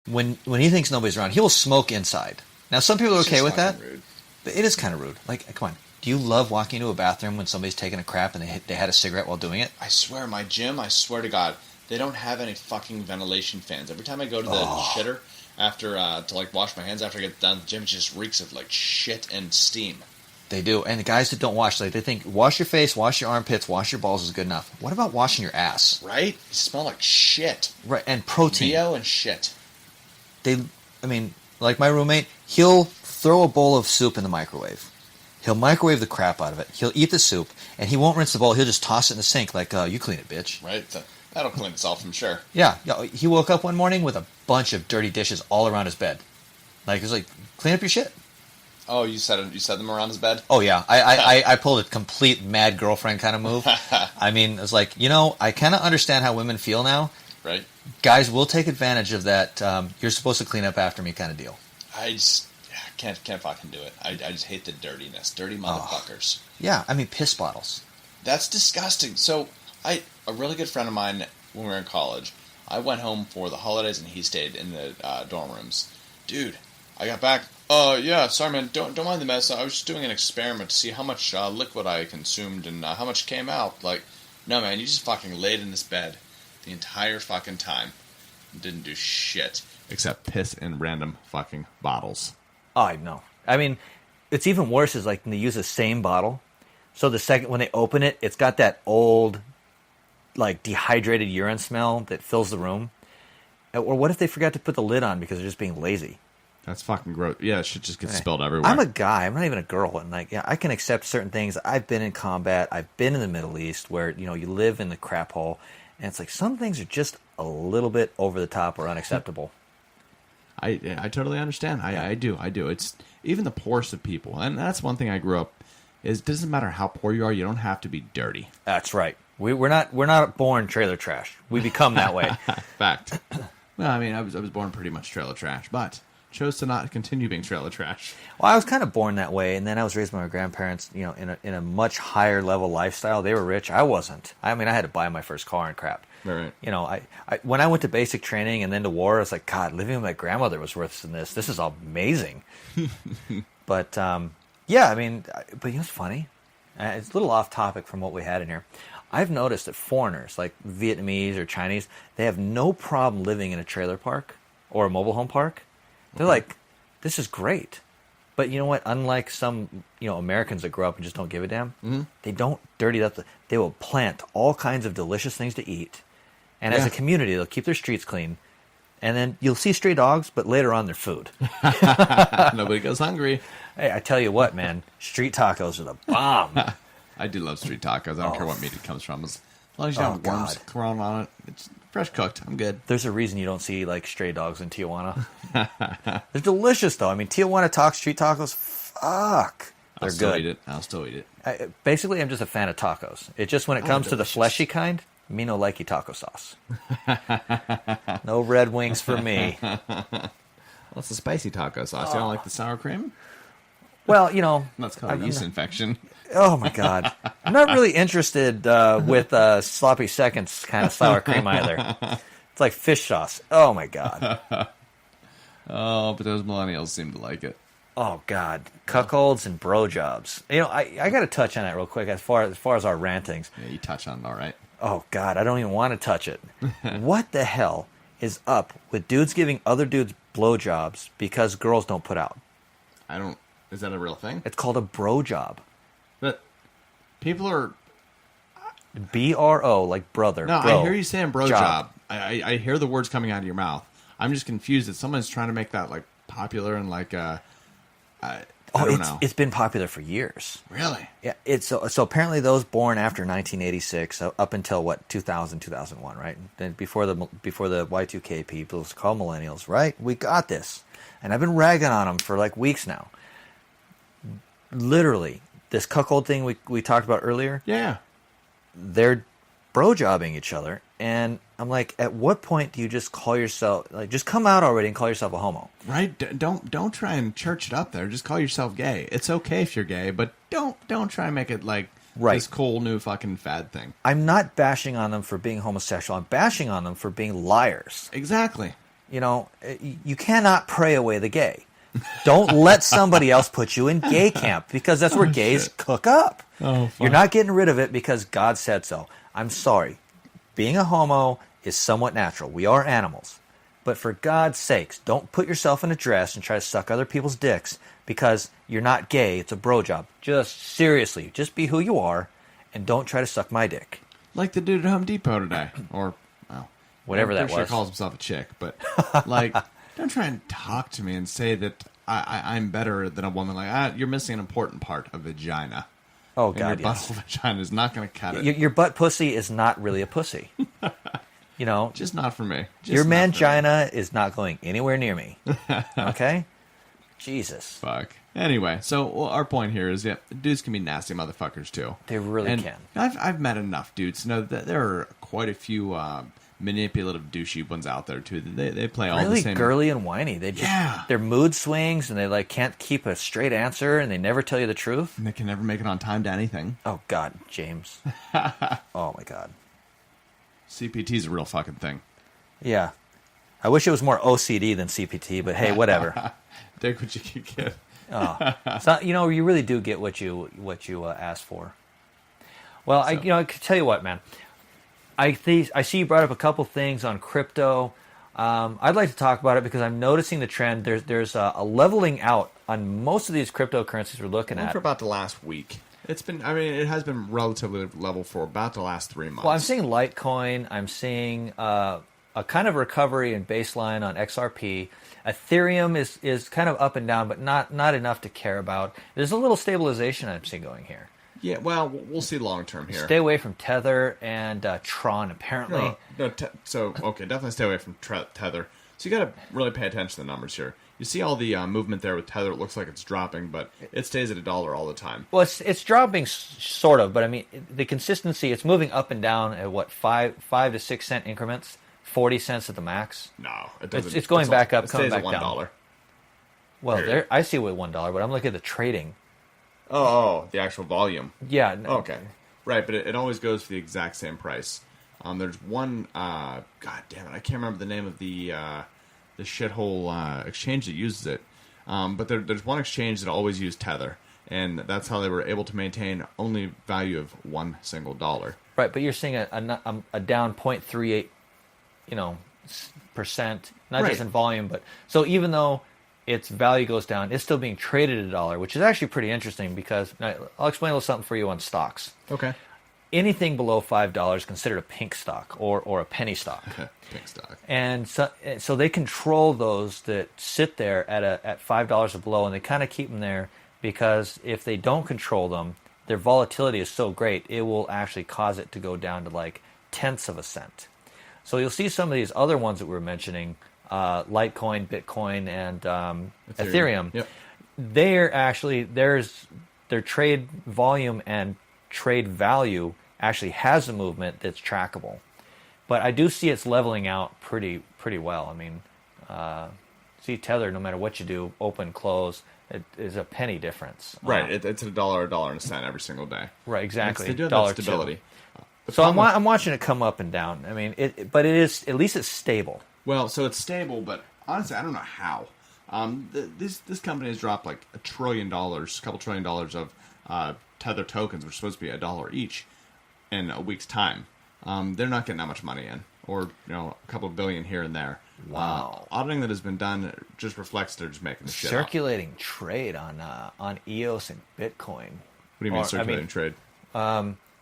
when he thinks nobody's around, he will smoke inside. Now, some people are okay with that, rude. but it is kind of rude. Like, come on. Do you love walking into a bathroom when somebody's taking a crap and they had a cigarette while doing it? I swear, my gym, I swear to God, they don't have any fucking ventilation fans. Every time I go to the shitter after to like wash my hands after I get done with the gym, it just reeks of like shit and steam. They do. And the guys that don't wash, like they think wash your face, wash your armpits, wash your balls is good enough. What about washing your ass? Right? You smell like shit. Right, and protein. BO and shit. Like my roommate, he'll throw a bowl of soup in the microwave. He'll microwave the crap out of it. He'll eat the soup, and he won't rinse the bowl. He'll just toss it in the sink like, you clean it, bitch. Right? That'll clean itself, I'm sure. Yeah. He woke up one morning with a bunch of dirty dishes all around his bed. Like, he's like, clean up your shit. Oh, you set them around his bed? Oh, yeah. I pulled a complete mad girlfriend kind of move. I mean, it's like, I kind of understand how women feel now. Right. Guys will take advantage of that you're supposed to clean up after me kind of deal. I just can't fucking do it. I just hate the dirtiness. Dirty motherfuckers. Yeah, piss bottles. That's disgusting. So, a really good friend of mine, when we were in college, I went home for the holidays and he stayed in the dorm rooms. Dude, I got back. Yeah, sorry man, don't mind the mess. I was just doing an experiment to see how much liquid I consumed and how much came out. Like, no man, you just fucking laid in this bed the entire fucking time. Didn't do shit. Except piss in random fucking bottles. Oh, I know. It's even worse is like when they use the same bottle. So the second, when they open it, it's got that old, like, dehydrated urine smell that fills the room. Or what if they forgot to put the lid on because they're just being lazy? That's fucking gross. Yeah, it should just get spilled everywhere. I'm a guy. I'm not even a girl. And, like, I can accept certain things. I've been in combat. I've been in the Middle East where, you live in the crap hole. And it's like some things are just a little bit over the top or unacceptable. I totally understand. I do. It's even the poorest of people. And that's one thing I grew up is it doesn't matter how poor you are, you don't have to be dirty. That's right. We're not born trailer trash. We become that way. Fact. Well, I was born pretty much trailer trash, but chose to not continue being trailer trash. Well, I was kind of born that way, and then I was raised by my grandparents, in a much higher level lifestyle. They were rich. I wasn't. I had to buy my first car and crap. Right. I when I went to basic training and then to war, I was like, God, living with my grandmother was worse than this. This is amazing. But yeah, but it's funny. It's a little off topic from what we had in here. I've noticed that foreigners, like Vietnamese or Chinese, they have no problem living in a trailer park or a mobile home park. They're like, this is great. But you know what? Unlike some, Americans that grow up and just don't give a damn, they don't dirty up. They will plant all kinds of delicious things to eat. And as a community, they'll keep their streets clean. And then you'll see stray dogs, but later on, they're food. Nobody goes hungry. Hey, I tell you what, man. Street tacos are the bomb. I do love street tacos. I don't care what meat it comes from. As long as you don't have worms crawling on it, it's fresh cooked. I'm good. There's a reason you don't see, like, stray dogs in Tijuana. They're delicious, though. Tijuana street tacos, fuck. They're good. I'll still eat it. Basically, I'm just a fan of tacos. It's just when it comes to the fleshy kind, me no likey taco sauce. No Red Wings for me. What's the spicy taco sauce? You don't like the sour cream? Well, That's called a yeast infection. Oh, my God. I'm not really interested with sloppy seconds kind of sour cream either. It's like fish sauce. Oh, my God. Oh, but those millennials seem to like it. Oh, God. Cuckolds and bro jobs. I got to touch on that real quick as far as our rantings. Yeah, you touch on it all right. Oh, God. I don't even want to touch it. What the hell is up with dudes giving other dudes blowjobs because girls don't put out? Is that a real thing? It's called a bro job. But people are... B-R-O, like brother. No, bro, I hear you saying bro job. I hear the words coming out of your mouth. I'm just confused that someone's trying to make that, like, popular and, like, I don't know. It's been popular for years. Really? Yeah. So apparently those born after 1986, up until, 2000, 2001, right? Then before the Y2K people, it's called millennials, right? We got this. And I've been ragging on them for, like, weeks now. Literally, this cuckold thing we talked about earlier. Yeah. They're bro jobbing each other, and I'm like, at what point do you just call yourself, like, just come out already and call yourself a homo? Right? Don't try and church it up there. Just call yourself gay. It's okay if you're gay, but don't try and make it like this cool new fucking fad thing. I'm not bashing on them for being homosexual. I'm bashing on them for being liars. Exactly. you cannot pray away the gay. Don't let somebody else put you in gay camp, because that's where gays cook up. You're not getting rid of it because God said so. I'm sorry. Being a homo is somewhat natural. We are animals. But for God's sakes, don't put yourself in a dress and try to suck other people's dicks because you're not gay. It's a bro job. Just seriously, just be who you are and don't try to suck my dick. Like the dude at Home Depot today. Or, well, whatever that was. I'm sure he calls himself a chick. But, like, don't try and talk to me and say that I'm better than a woman. Like, you're missing an important part of vagina. Oh, and God, your butthole vagina is not going to cut it. Your butt pussy is not really a pussy. Just not for me. Your mangina is not going anywhere near me. Okay? Jesus. Fuck. Anyway, so our point here is, dudes can be nasty motherfuckers too. They really can. I've met enough dudes to know that there are quite a few manipulative, douchey ones out there too. They play all the same. Really girly and whiny. Their mood swings, and they can't keep a straight answer, and they never tell you the truth. And they can never make it on time to anything. Oh God, James. Oh my God. CPT is a real fucking thing. Yeah. I wish it was more OCD than CPT, but hey, whatever. Take what you can get. It's not, you really do get what you ask for. Well, I can tell you what, man. I see you brought up a couple things on crypto. I'd like to talk about it because I'm noticing the trend. There's a leveling out on most of these cryptocurrencies we're looking at. For about the last week. It has been relatively level for about the last 3 months. Well, I'm seeing Litecoin. I'm seeing a kind of recovery in baseline on XRP. Ethereum is kind of up and down, but not enough to care about. There's a little stabilization I'm seeing going here. Yeah, well, we'll see long term here. Stay away from Tether and Tron, apparently. Definitely stay away from Tether. So you got to really pay attention to the numbers here. You see all the movement there with Tether. It looks like it's dropping, but it stays at $1 all the time. Well, it's dropping sort of, but I mean the consistency. It's moving up and down at what 5 to 6 cent increments, 40 cents at the max. No, it doesn't. It's going back up, it coming stays back at $1. down. Well, there I see it with $1, but I'm looking at the trading. Oh, the actual volume. Yeah. Okay. Right, but it always goes for the exact same price. There's one. God damn it, I can't remember the name of the shithole exchange that uses it. But there's one exchange that always used Tether, and that's how they were able to maintain only value of $1 single. Right, but you're seeing a down 0.38, percent, not just in volume, but so even though its value goes down, it's still being traded at $1, which is actually pretty interesting because I'll explain a little something for you on stocks. Okay. Anything below $5 is considered a pink stock or a penny stock. Pink stock. And so they control those that sit there at $5 or below, and they kind of keep them there because if they don't control them, their volatility is so great, it will actually cause it to go down to like tenths of a cent. So you'll see some of these other ones that we were mentioning, Litecoin, Bitcoin, and Ethereum. Yep. They're actually their trade volume and trade value actually has a movement that's trackable, but I do see it's leveling out pretty well. I mean, see Tether, no matter what you do, open, close, it is a penny difference. Right, it's $1.01 every single day. Right, exactly. They do have that stability. So I'm watching it come up and down. I mean, but it is at least it's stable. Well, so it's stable, but honestly, I don't know how. This company has dropped like $1 trillion, a couple $1 trillion of Tether tokens, which are supposed to be $1 each, in a week's time. They're not getting that much money in, or a couple billion here and there. Wow. Auditing that has been done just reflects they're just making the shit up. Circulating trade on EOS and Bitcoin. What do you mean circulating trade?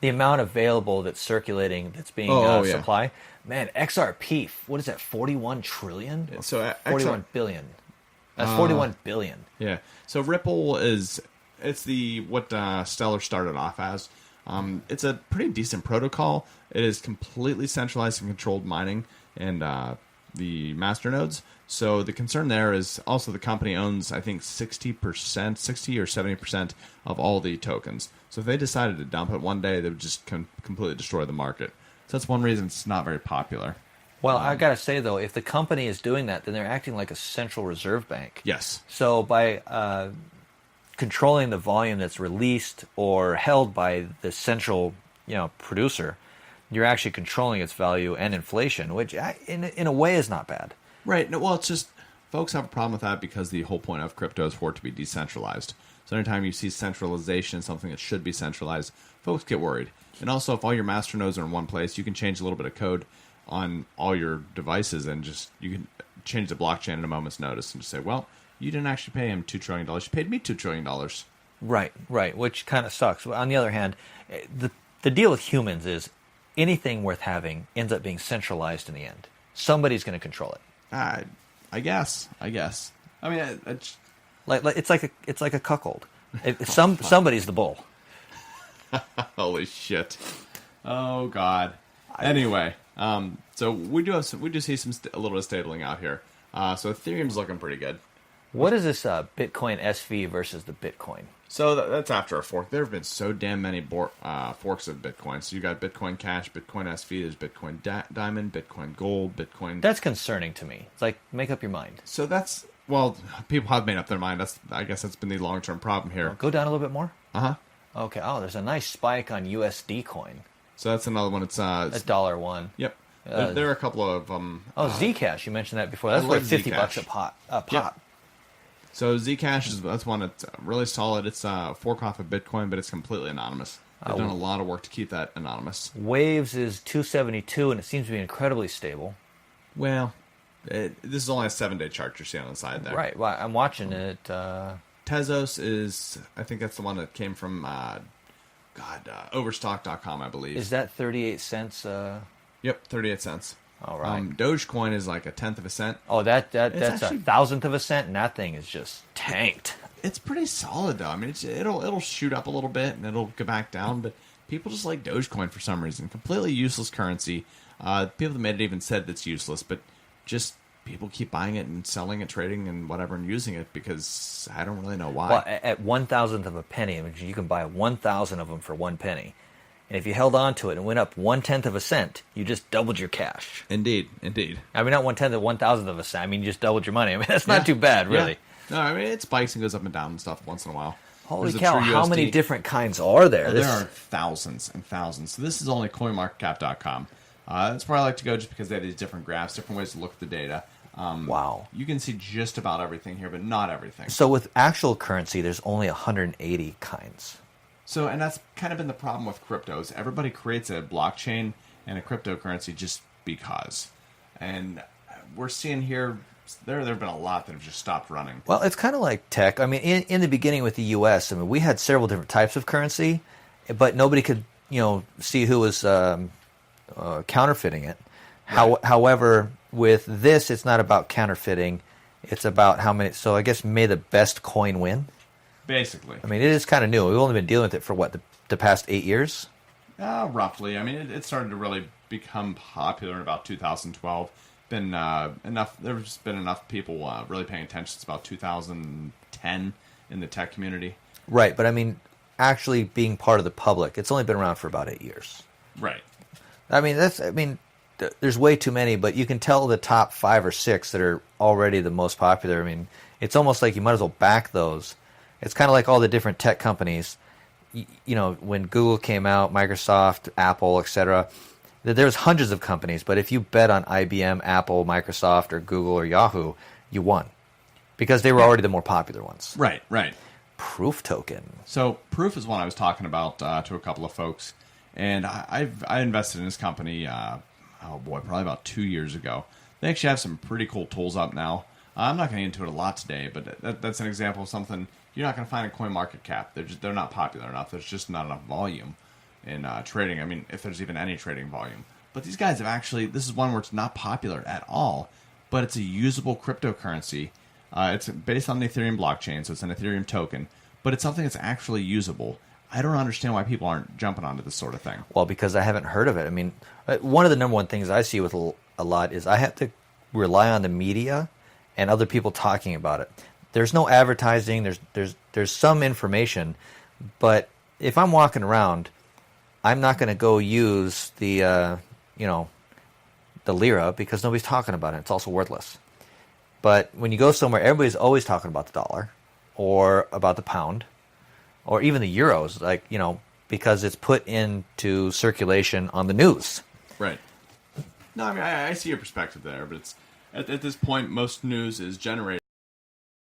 The amount available that's circulating, that's being supply. Man, XRP, what is that, 41 trillion? So 41 billion. That's 41 billion. Yeah. So Ripple it's what Stellar started off as. It's a pretty decent protocol. It is completely centralized and controlled mining and the master nodes. So the concern there is also the company owns, I think, 60% or 70% of all the tokens. So if they decided to dump it one day, they would just completely destroy the market. So that's one reason it's not very popular. Well, I got to say, though, if the company is doing that, then they're acting like a central reserve bank. Yes. So by controlling the volume that's released or held by the central producer, you're actually controlling its value and inflation, which in a way is not bad. Right. No, well, it's just folks have a problem with that because the whole point of crypto is for it to be decentralized. So anytime you see centralization, something that should be centralized, folks get worried. And also, if all your master nodes are in one place, you can change a little bit of code on all your devices and just you can change the blockchain at a moment's notice and just say, well, you didn't actually pay him $2 trillion. You paid me $2 trillion. Right, which kind of sucks. On the other hand, the deal with humans is anything worth having ends up being centralized in the end. Somebody's going to control it. I guess. I mean, it's like a cuckold. Somebody's the bull. Holy shit! Oh God. Anyway, so we do see a little bit of stabling out here. So Ethereum's looking pretty good. What is this Bitcoin SV versus the Bitcoin? So that's after a fork. There have been so damn many forks of Bitcoin. So you got Bitcoin Cash, Bitcoin SV, there's Bitcoin Diamond, Bitcoin Gold, Bitcoin. That's concerning to me. It's like, make up your mind. So people have made up their mind. I guess that's been the long-term problem here. Go down a little bit more. Okay. Oh, there's a nice spike on USD coin. So that's another one. It's $1. Yep. There are a couple of Zcash. You mentioned that before. That's like $50 a pop. Yep. So Zcash that's one that's really solid. It's a fork off of Bitcoin, but it's completely anonymous. They've done a lot of work to keep that anonymous. Waves is 272, and it seems to be incredibly stable. Well, this is only a 7-day chart you're seeing on the side there. Right. Well, I'm watching it. Tezos is, I think that's the one that came from, Overstock.com, I believe. Is that 38 cents? Yep, 38 cents. All right. Dogecoin is like a 1/10 of a cent. Oh, that's actually a 1,000th of a cent, and that thing is just tanked. It's pretty solid, though. I mean, it'll shoot up a little bit, and it'll go back down, but people just like Dogecoin for some reason. Completely useless currency. People that made it even said it's useless, but just people keep buying it and selling it, trading and whatever, and using it because I don't really know why. Well, at 1,000th of a penny, I mean, you can buy 1,000 of them for 1 penny. And if you held on to it and went up 1/10 of a cent, you just doubled your cash. Indeed. I mean, not 1/10 of 1,000th of a cent. I mean, you just doubled your money. I mean, that's not too bad, really. Yeah. No, I mean, it spikes and goes up and down and stuff once in a while. Holy cow, how many different kinds are there? There are thousands and thousands. So this is only CoinMarketCap.com. That's where I like to go just because they have these different graphs, different ways to look at the data. Wow. You can see just about everything here, but not everything. So with actual currency, there's only 180 kinds. So, and that's kind of been the problem with cryptos. Everybody creates a blockchain and a cryptocurrency just because. And we're seeing here, there have been a lot that have just stopped running. Well, it's kind of like tech. I mean, in the beginning with the U.S., I mean, we had several different types of currency, but nobody could, see who was counterfeiting it. Right. However, with this, it's not about counterfeiting. It's about how many. So I guess may the best coin win. Basically. I mean, it is kind of new. We've only been dealing with it for, the past 8 years? Roughly. I mean, it started to really become popular in about 2012. There's been enough people really paying attention since about 2010 in the tech community. Right, but I mean, actually being part of the public, it's only been around for about 8 years. Right. I mean, there's way too many, but you can tell the top 5 or 6 that are already the most popular. I mean, it's almost like you might as well back those. It's kind of like all the different tech companies. When Google came out, Microsoft, Apple, etc., there's hundreds of companies, but if you bet on IBM, Apple, Microsoft, or Google, or Yahoo, you won. Because they were already the more popular ones. Right. Proof token. So Proof is one I was talking about to a couple of folks. And I invested in this company, probably about 2 years ago. They actually have some pretty cool tools up now. I'm not going to get into it a lot today, but that's an example of something you're not going to find in CoinMarketCap. They're not popular enough. There's just not enough volume in trading. I mean, if there's even any trading volume. But these guys have actually, this is one where it's not popular at all, but it's a usable cryptocurrency. It's based on the Ethereum blockchain, so it's an Ethereum token, but it's something that's actually usable. I don't understand why people aren't jumping onto this sort of thing. Well, because I haven't heard of it. I mean, one of the number one things I see with a lot is I have to rely on the media and other people talking about it. There's no advertising. There's some information, but if I'm walking around, I'm not going to go use the lira because nobody's talking about it. It's also worthless. But when you go somewhere, everybody's always talking about the dollar or about the pound or even the euros, because it's put into circulation on the news. Right. No, I mean, I see your perspective there, but at this point, most news is generated